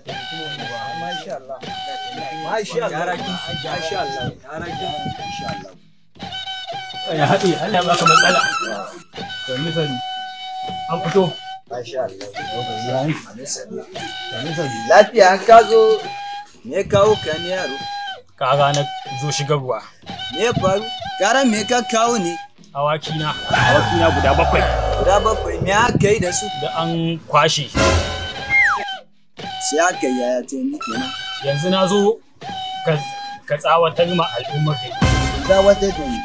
Masha Allah. Masha Allah. Masha Allah. Masha Allah. Ya haɗe, Allah ya baka matsala. Wani sani. An fito. Masha Allah. Lafiya an ka zo me kawo ka ne yaro? Kaga na zo shigarwa. Me faru? Karan me ka kawo ne? Awakina guda 7. Guda 7 me aka yi da su? Da an kwashe. Sai aka yi yaya ce ni kenan. Yanzu na zo ka tsawatar ma al'ummar gari. Tsawatar da ni.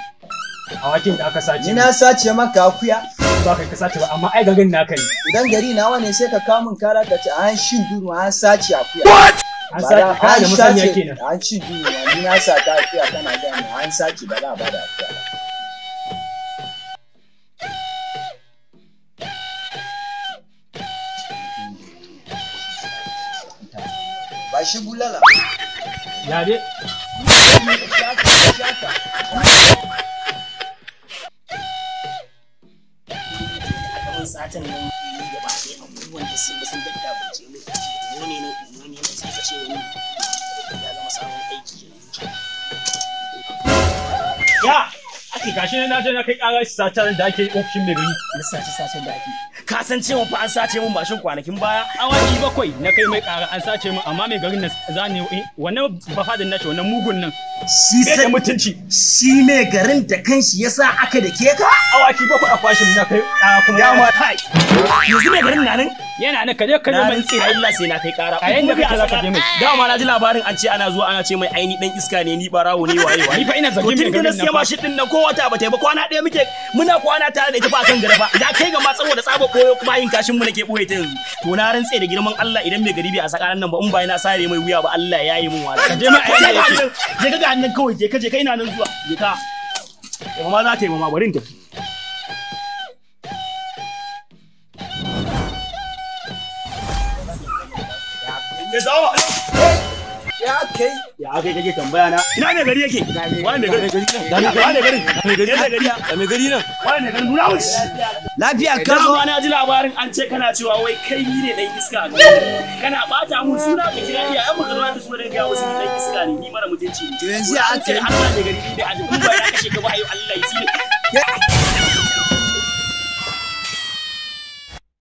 Awakin da aka sace. Ni na sace maka akuya. Ba kai ka sace ba amma ai garin naka ne. Idan gari nawa ne sai ka kawo min kara ka ce an shin duru an sace akuya. An sace ka da musanya kenan. An shin duru ni na sata akuya kana ga an sace ba za a bada akuya. Ba shi bulala. Ya dai. Satan nan yi gaba ɗaya abubuwan da sun daddabace mai wani ne sai ka ce wani ya zama sabon aiki Ya ake gashi ne na je na kai ƙarar satan da ake ofishin mai gari. na sace da ake ka san cewa fa an sace mun mashin kwanakin baya Awaki 7 na kai mai ƙara an sace mun amma mai garin nan zane wannan ba fadin nashi wannan mugun nan. shi sai da mutunci. shi mai garin da kanshi yasa aka da ke ka Awaki 7 a kwashin na kai kuma ya ma kai yanzu mai garin na nan yana nan kaje ka na mai rantse da Allah sai na kai kara a yanda kake zaka je mai. dama na ji labarin an ce ana zuwa ana ce mai aini dan iska ne ni barawo ne waye Ni fa ina zargin mai mutum da garin na siya nan fa. mashin din nan ko wata ba ta yi ba kwana ɗaya muke muna kwana tare da ita ba kan gare ba da kai ga ma saboda tsaba koyo kuma yin kashin mu nake boye ta yanzu to na rantse da girman Allah idan mai gari bai a sakaran nan ba in ba na sare mai wuya ba Allah ya yi mun wala Ka je mai a yanda yake. je ka ga annan kawai je ka ina nan zuwa je ka ma za ta yi ma bari in tafi ya zawa Ya kai. ya kai kake tambaya na ina mai gari yake wani mai gari wani mai gari nan wani mai gari nuna wuce Lafiya ka zo. dama na ji labarin an ce kana cewa wai kai ni ne dan iska kana bata mun suna ka kira iyayen mu kana da suna da ga wasu dan iska ne ni mara mutunci ne To yanzu ya aka yi. Allah ne gari ne a jikin ba ya kashe ka ba ayo Allah ya tsine